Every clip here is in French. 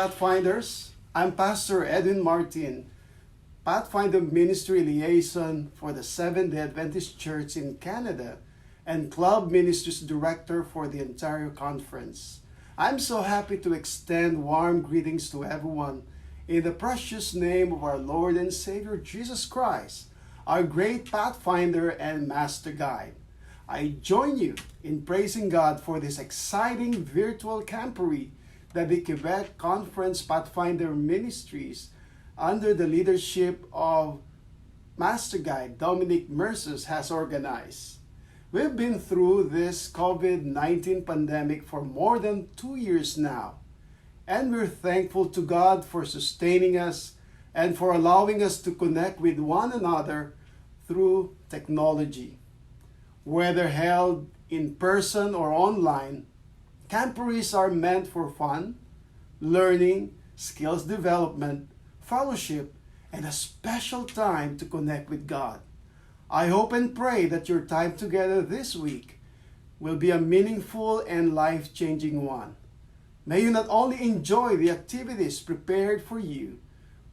Pathfinders. I'm Pastor Edwin Martin, Pathfinder Ministry Liaison for the Seventh-day Adventist Church in Canada and Club Ministries Director for the Ontario Conference. I'm so happy to extend warm greetings to everyone in the precious name of our Lord and Savior Jesus Christ, our great Pathfinder and Master Guide. I join you in praising God for this exciting virtual camporee that the Quebec Conference Pathfinder Ministries, under the leadership of Master Guide Dominic Merces, has organized. We've been through this COVID-19 pandemic for more than 2 years now, and we're thankful to God for sustaining us and for allowing us to connect with one another through technology. Whether held in person or online, camporees are meant for fun, learning, skills development, fellowship, and a special time to connect with God. I hope and pray that your time together this week will be a meaningful and life-changing one. May you not only enjoy the activities prepared for you,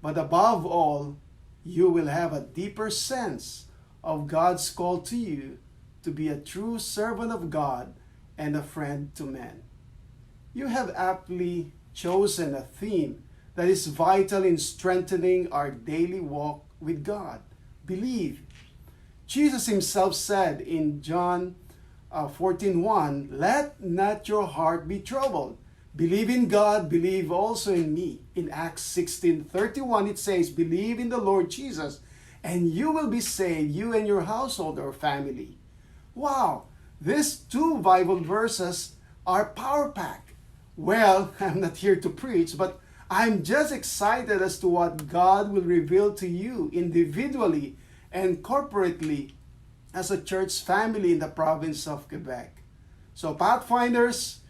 but above all, you will have a deeper sense of God's call to you to be a true servant of God and a friend to men. You have aptly chosen a theme that is vital in strengthening our daily walk with God. Believe. Jesus himself said in John 14:1, "Let not your heart be troubled. Believe in God, believe also in me." In Acts 16:31 it says, "Believe in the Lord Jesus, and you will be saved, you and your household or family." Wow, these two Bible verses are power-packed. Well, I'm not here to preach, but I'm just excited as to what God will reveal to you individually and corporately as a church family in the province of Quebec. So Pathfinders,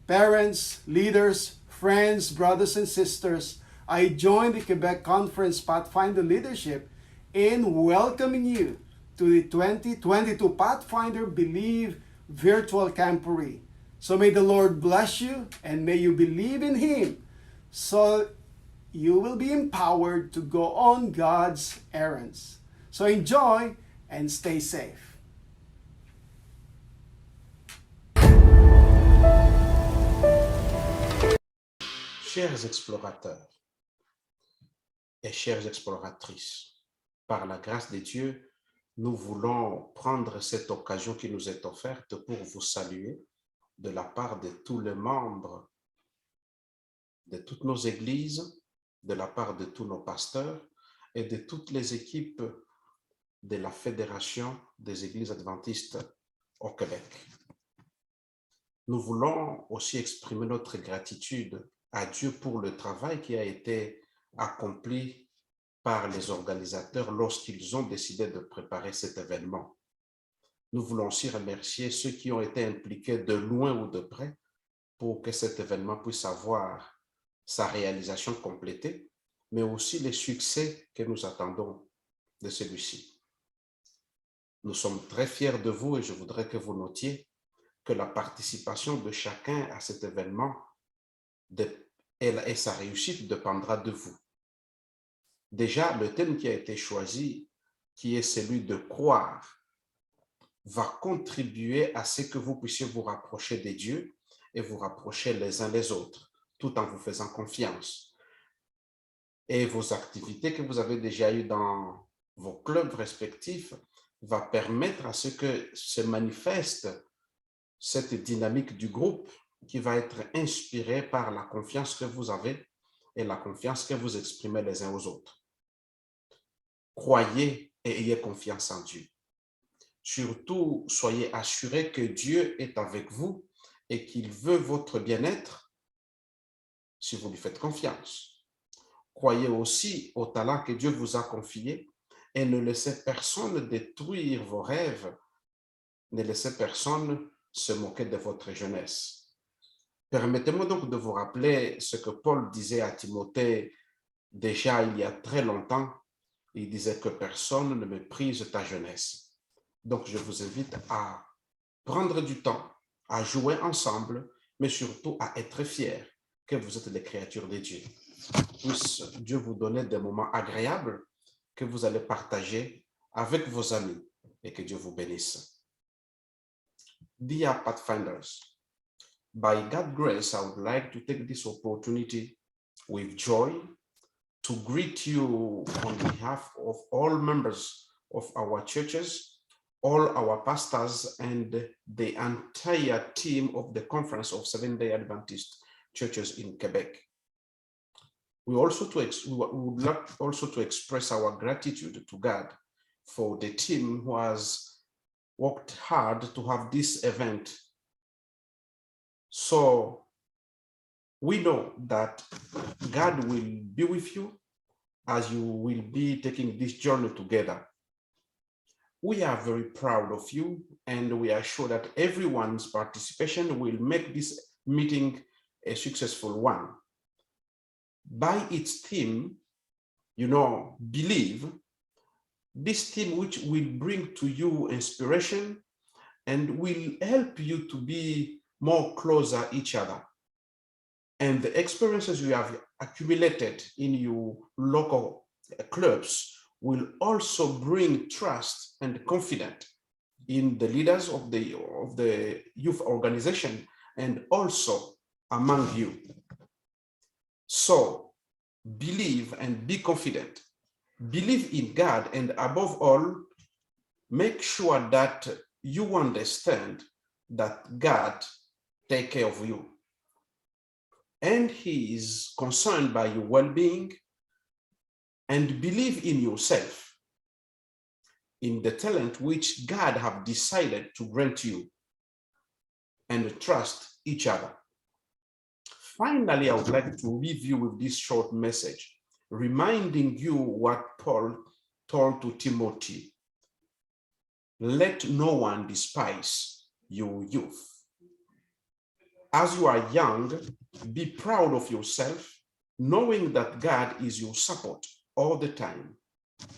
parents, leaders, friends, brothers and sisters, I join the Quebec Conference Pathfinder leadership in welcoming you to the 2022 Pathfinder Believe Virtual Camporee. So may the Lord bless you and may you believe in Him so you will be empowered to go on God's errands. So enjoy and stay safe. Chers explorateurs et chères exploratrices, par la grâce de Dieu, nous voulons prendre cette occasion qui nous est offerte pour vous saluer de la part de tous les membres de toutes nos églises, de la part de tous nos pasteurs et de toutes les équipes de la Fédération des Églises adventistes au Québec. Nous voulons aussi exprimer notre gratitude à Dieu pour le travail qui a été accompli par les organisateurs lorsqu'ils ont décidé de préparer cet événement. Nous voulons aussi remercier ceux qui ont été impliqués de loin ou de près pour que cet événement puisse avoir sa réalisation complétée, mais aussi les succès que nous attendons de celui-ci. Nous sommes très fiers de vous et je voudrais que vous notiez que la participation de chacun à cet événement et sa réussite dépendra de vous. Déjà, le thème qui a été choisi, qui est celui de croire, va contribuer à ce que vous puissiez vous rapprocher de Dieu et vous rapprocher les uns les autres, tout en vous faisant confiance. Et vos activités que vous avez déjà eues dans vos clubs respectifs va permettre à ce que se manifeste cette dynamique du groupe qui va être inspirée par la confiance que vous avez et la confiance que vous exprimez les uns aux autres. Croyez et ayez confiance en Dieu. Surtout, soyez assurés que Dieu est avec vous et qu'il veut votre bien-être si vous lui faites confiance. Croyez aussi au talent que Dieu vous a confié et ne laissez personne détruire vos rêves, ne laissez personne se moquer de votre jeunesse. Permettez-moi donc de vous rappeler ce que Paul disait à Timothée déjà il y a très longtemps. Il disait que personne ne méprise ta jeunesse. Donc, je vous invite à prendre du temps, à jouer ensemble, mais surtout à être fiers que vous êtes les créatures de Dieu. Puisse Dieu vous donner des moments agréables que vous allez partager avec vos amis et que Dieu vous bénisse. Dear Pathfinders, by God's grace, I would like to take this opportunity with joy to greet you on behalf of all members of our churches, all our pastors, and the entire team of the Conference of Seventh-day Adventist Churches in Quebec. We would like also to express our gratitude to God for the team who has worked hard to have this event. So we know that God will be with you as you will be taking this journey together. We are very proud of you, and we are sure that everyone's participation will make this meeting a successful one. By its theme, believe, this theme which will bring to you inspiration and will help you to be more closer each other. And the experiences you have accumulated in your local clubs will also bring trust and confidence in the leaders of the youth organization and also among you. So believe and be confident. Believe in God, and above all, make sure that you understand that God takes care of you. And He is concerned by your well-being, and believe in yourself, in the talent which God have decided to grant you, and trust each other. Finally, I would like to leave you with this short message, reminding you what Paul told to Timothy. Let no one despise your youth. As you are young, be proud of yourself, knowing that God is your support all the time.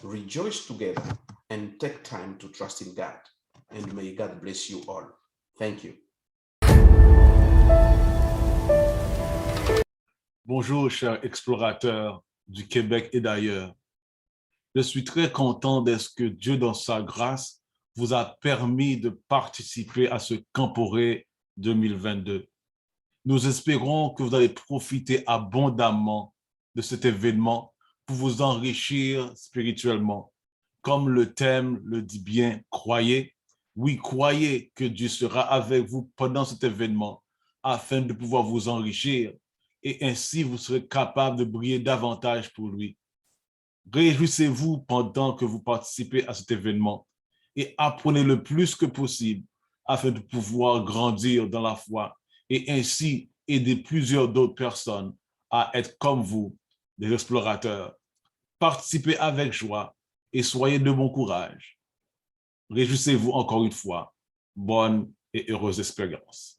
Rejoice together and take time to trust in God. And may God bless you all. Thank you. Bonjour, chers explorateurs du Québec et d'ailleurs. Je suis très content d'être que Dieu, dans sa grâce, vous a permis de participer à ce Camporé 2022. Nous espérons que vous allez profiter abondamment de cet événement pour vous enrichir spirituellement. Comme le thème le dit bien, croyez. Oui, croyez que Dieu sera avec vous pendant cet événement afin de pouvoir vous enrichir et ainsi vous serez capable de briller davantage pour lui. Réjouissez-vous pendant que vous participez à cet événement et apprenez le plus que possible afin de pouvoir grandir dans la foi et ainsi aider plusieurs d'autres personnes à être comme vous, des explorateurs. Participez avec joie et soyez de bon courage. Réjouissez-vous encore une fois. Bonne et heureuse expérience.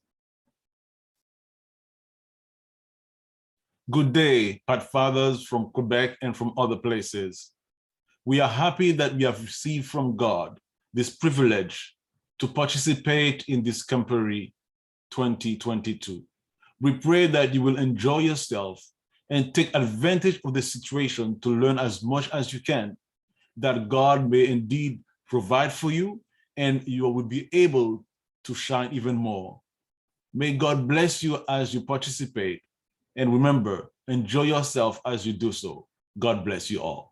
Good day, Pathfathers from Quebec and from other places. We are happy that we have received from God this privilege to participate in this Camporé 2022. We pray that you will enjoy yourself and take advantage of the situation to learn as much as you can, that God may indeed provide for you and you will be able to shine even more. May God bless you as you participate. And remember, enjoy yourself as you do so. God bless you all.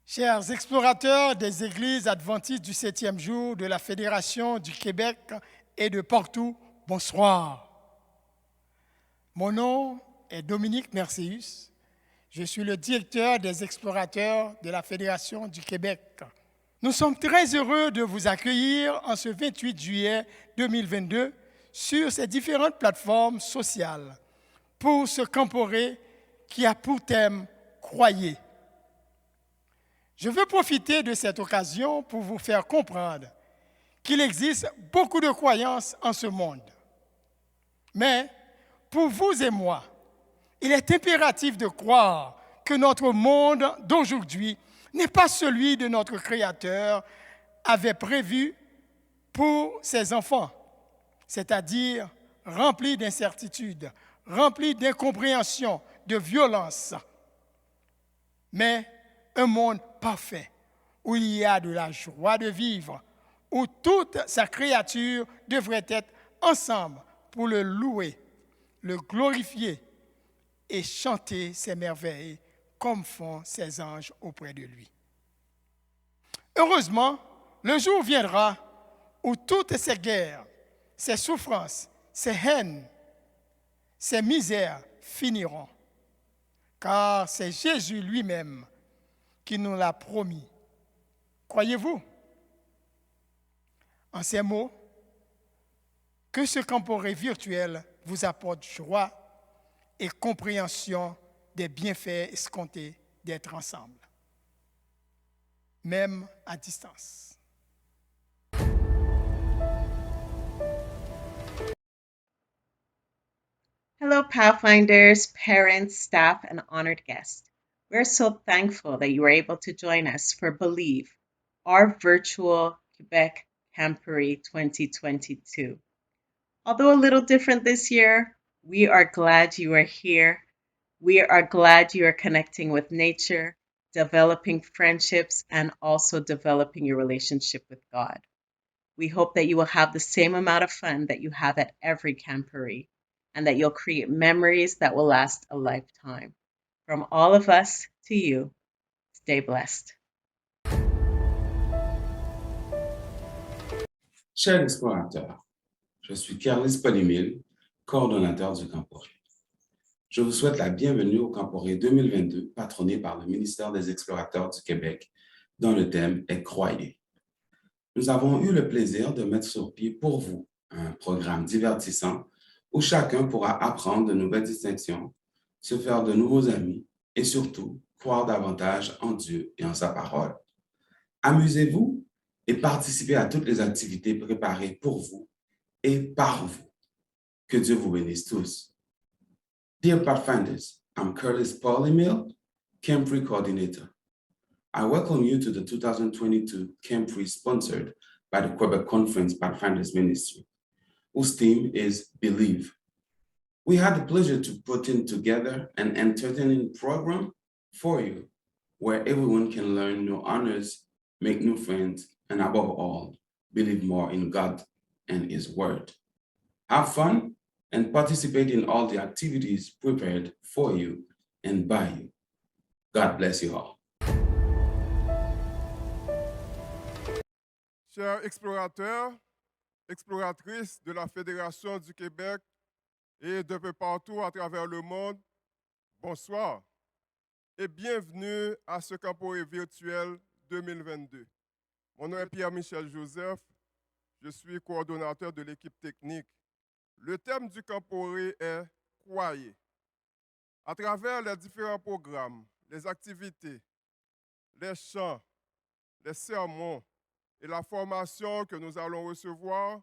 Chers explorateurs des églises adventistes du 7e jour de la Fédération du Québec et de partout, bonsoir. Mon nom est Dominique Mercius. Je suis le directeur des explorateurs de la Fédération du Québec. Nous sommes très heureux de vous accueillir en ce 28 juillet 2022 sur ces différentes plateformes sociales pour ce Camporé qui a pour thème « Croyez ». Je veux profiter de cette occasion pour vous faire comprendre qu'il existe beaucoup de croyances en ce monde. Mais pour vous et moi, il est impératif de croire que notre monde d'aujourd'hui n'est pas celui de notre Créateur avait prévu pour ses enfants. c'est-à-dire rempli d'incertitudes, rempli d'incompréhension, de violence, mais un monde parfait où il y a de la joie de vivre, où toute sa créature devrait être ensemble pour le louer, le glorifier et chanter ses merveilles comme font ses anges auprès de lui. Heureusement, le jour viendra où toutes ces guerres, ces souffrances, ces haines, ces misères finiront, car c'est Jésus lui-même qui nous l'a promis. Croyez-vous? En ces mots, que ce camporé virtuel vous apporte joie et compréhension des bienfaits escomptés d'être ensemble, même à distance. Hello, Pathfinders, parents, staff, and honored guests. We're so thankful that you were able to join us for Believe, our virtual Quebec Camporee 2022. Although a little different this year, we are glad you are here. We are glad you are connecting with nature, developing friendships, and also developing your relationship with God. We hope that you will have the same amount of fun that you have at every camporee, and that you'll create memories that will last a lifetime. From all of us to you, stay blessed. Chers explorateurs, je suis Carlis Polymil, coordonnateur du Camporé. Je vous souhaite la bienvenue au Camporé 2022, patronné par le ministère des Explorateurs du Québec, dont le thème est Croyez. Nous avons eu le plaisir de mettre sur pied pour vous un programme divertissant où chacun pourra apprendre de nouvelles distinctions, se faire de nouveaux amis et surtout croire davantage en Dieu et en sa parole. Amusez-vous et participez à toutes les activités préparées pour vous et par vous. Que Dieu vous bénisse tous. Dear Pathfinders, I'm Curtis Polymil, Camporee Coordinator. I welcome you to the 2022 Camporee sponsored by the Quebec Conference Pathfinders Ministry, whose theme is Believe. We had the pleasure to put in together an entertaining program for you, where everyone can learn new honors, make new friends, and above all, believe more in God and His Word. Have fun and participate in all the activities prepared for you and by you. God bless you all. Chers explorateurs, exploratrices de la Fédération du Québec et de peu partout à travers le monde, bonsoir et bienvenue à ce Camporé virtuel 2022. Mon nom est Pierre-Michel Joseph, je suis coordonnateur de l'équipe technique. Le thème du Camporé est « Croyez ». À travers les différents programmes, les activités, les chants, les sermons et la formation que nous allons recevoir,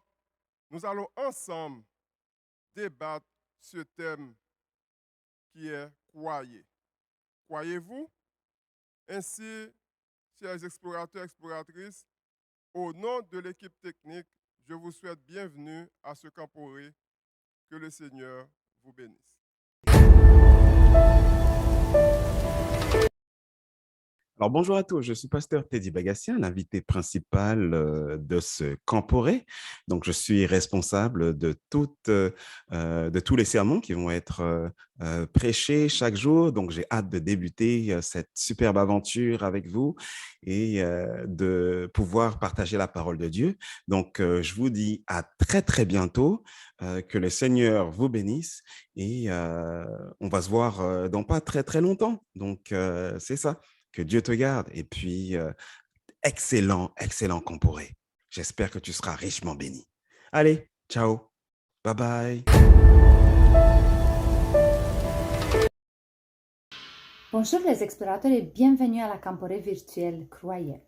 nous allons ensemble débattre ce thème qui est « Croyez ». Croyez-vous? Ainsi, chers explorateurs et exploratrices, au nom de l'équipe technique, je vous souhaite bienvenue à ce Camporé. Que le Seigneur vous bénisse. Alors bonjour à tous, je suis pasteur Teddy Bagassian, l'invité principal de ce camporé. Donc je suis responsable de tous les sermons qui vont être prêchés chaque jour. Donc j'ai hâte de débuter cette superbe aventure avec vous et de pouvoir partager la parole de Dieu. Donc je vous dis à très très bientôt, que le Seigneur vous bénisse et on va se voir dans pas très très longtemps. Donc c'est ça. Que Dieu te garde. Et puis, excellent camporé. J'espère que tu seras richement béni. Allez, ciao. Bye bye. Bonjour les explorateurs et bienvenue à la camporée virtuelle Croyez.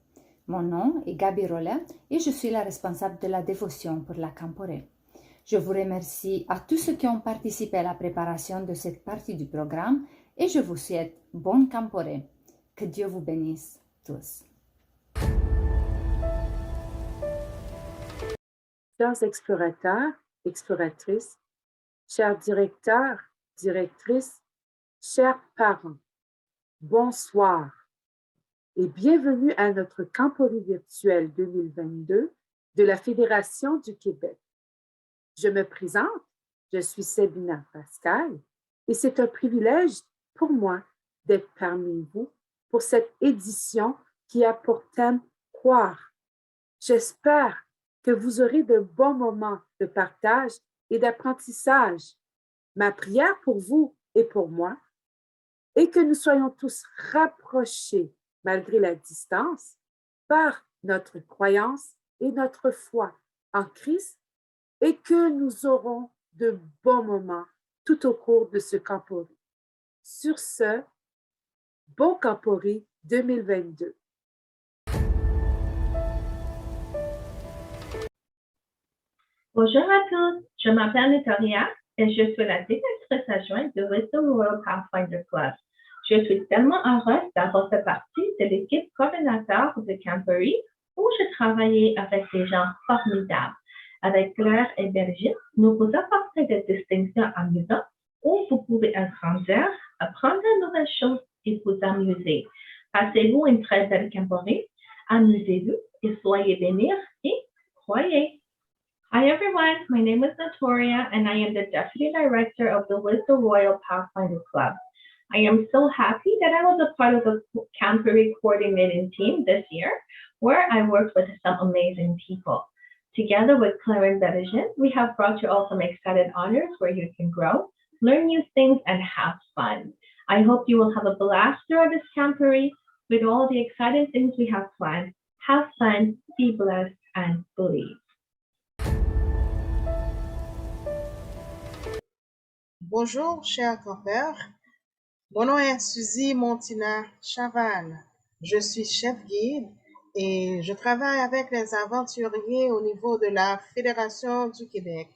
Mon nom est Gabi Rollet et je suis la responsable de la dévotion pour la camporée. Je vous remercie à tous ceux qui ont participé à la préparation de cette partie du programme et je vous souhaite bonne camporée. Que Dieu vous bénisse tous. Chers explorateurs, exploratrices, chers directeurs, directrices, chers parents, bonsoir et bienvenue à notre Camporée virtuelle 2022 de la Fédération du Québec. Je me présente, je suis Sabina Pascal et c'est un privilège pour moi d'être parmi vous pour cette édition qui a pour thème « Croire ». J'espère que vous aurez de bons moments de partage et d'apprentissage. Ma prière pour vous et pour moi est que nous soyons tous rapprochés malgré la distance par notre croyance et notre foi en Christ et que nous aurons de bons moments tout au cours de ce Camporée. Sur ce, bon Camporée 2022. Bonjour à tous, je m'appelle Victoria et je suis la directrice adjointe du Wisdom Royal Pathfinder Club. Je suis tellement heureuse d'avoir fait partie de l'équipe coordinateur de Camporée où je travaillais avec des gens formidables. Avec Claire et Brigitte, nous vous apportons des distinctions amusantes où vous pouvez agrandir, apprendre de nouvelles choses et vous amuser. Passez-vous une très belle Camporée, amusez-vous et soyez bénis et croyez. Hi everyone, my name is Notoria and I am the Deputy Director of the Wisdom Royal Pathfinder Club. I am so happy that I was a part of the Camporée coordinating team this year, where I worked with some amazing people. Together with Claire and Bergin, we have brought you all some exciting honors where you can grow, learn new things, and have fun. I hope you will have a blast throughout this Camporée with all the exciting things we have planned. Have fun, be blessed, and believe. Bonjour, chers campeurs. Mon nom est Suzy Montina Chaval. Je suis chef guide et je travaille avec les aventuriers au niveau de la Fédération du Québec.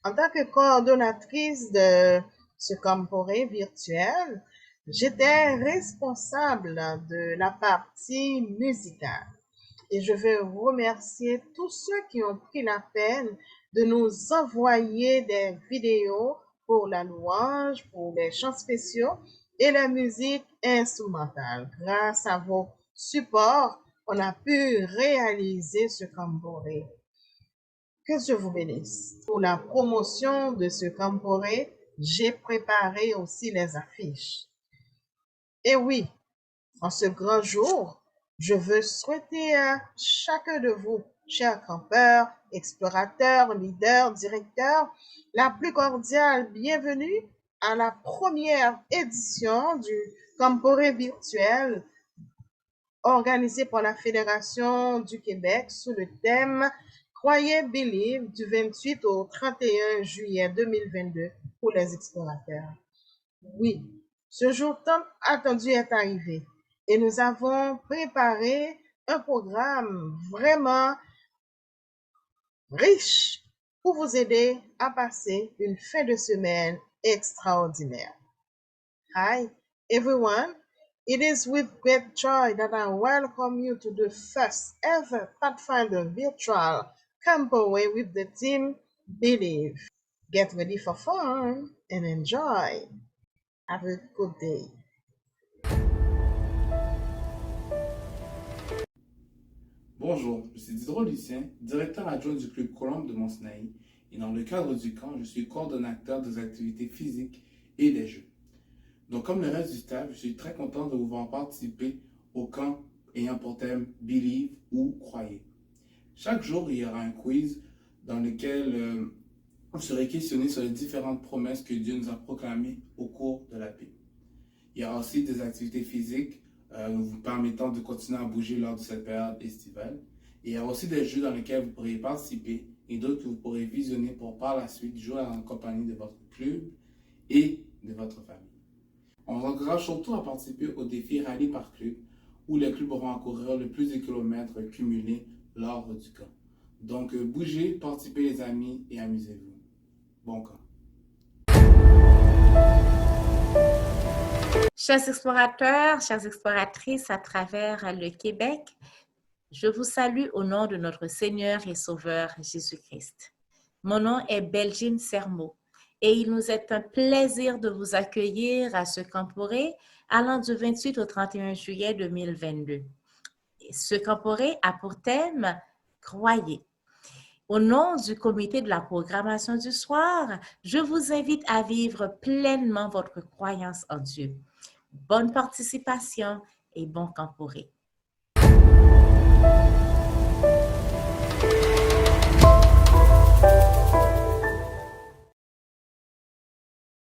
En tant que coordonnatrice de ce Camporée virtuel, j'étais responsable de la partie musicale. Et je veux remercier tous ceux qui ont pris la peine de nous envoyer des vidéos pour la louange, pour les chants spéciaux et la musique instrumentale. Grâce à vos supports, on a pu réaliser ce Camporée. Que Dieu vous bénisse. Pour la promotion de ce Camporée, j'ai préparé aussi les affiches. Et oui, en ce grand jour, je veux souhaiter à chacun de vous, chers campeurs, explorateurs, leaders, directeurs, la plus cordiale bienvenue à la première édition du Camporée virtuel organisé par la Fédération du Québec sous le thème Croyez Believe du 28 au 31 juillet 2022 pour les explorateurs. Oui, ce jour tant attendu est arrivé et nous avons préparé un programme vraiment riche pour vous aider à passer une fin de semaine extraordinaire. Hi, everyone. It is with great joy that I welcome you to the first ever Pathfinder virtual Camporée with the team Believe. Get ready for fun and enjoy. Have a good day. Bonjour, je suis Diderot Lucien, directeur adjoint du Club Colombe de Mont-Sinaï et dans le cadre du camp, je suis coordonnateur des activités physiques et des jeux. Donc comme le reste du staff, je suis très content de vous voir participer au camp ayant pour thème Believe ou Croyez. Chaque jour, il y aura un quiz dans lequel vous serez questionné sur les différentes promesses que Dieu nous a proclamées au cours de la Bible. Il y aura aussi des activités physiques vous permettant de continuer à bouger lors de cette période estivale. Et il y aura aussi des jeux dans lesquels vous pourrez participer et d'autres que vous pourrez visionner pour par la suite jouer en compagnie de votre club et de votre famille. On vous encourage surtout à participer au défi Rallye par club où les clubs auront à courir le plus de kilomètres cumulés lors du camp. Donc bougez, participez les amis et amusez-vous. Bon camp. Chers explorateurs, chères exploratrices à travers le Québec, je vous salue au nom de notre Seigneur et Sauveur Jésus-Christ. Mon nom est Belgine Sermo et il nous est un plaisir de vous accueillir à ce Camporé allant du 28 au 31 juillet 2022. Ce Camporé a pour thème « Croyez ». Au nom du comité de la programmation du soir, je vous invite à vivre pleinement votre croyance en Dieu. Bonne participation et bon Camporé.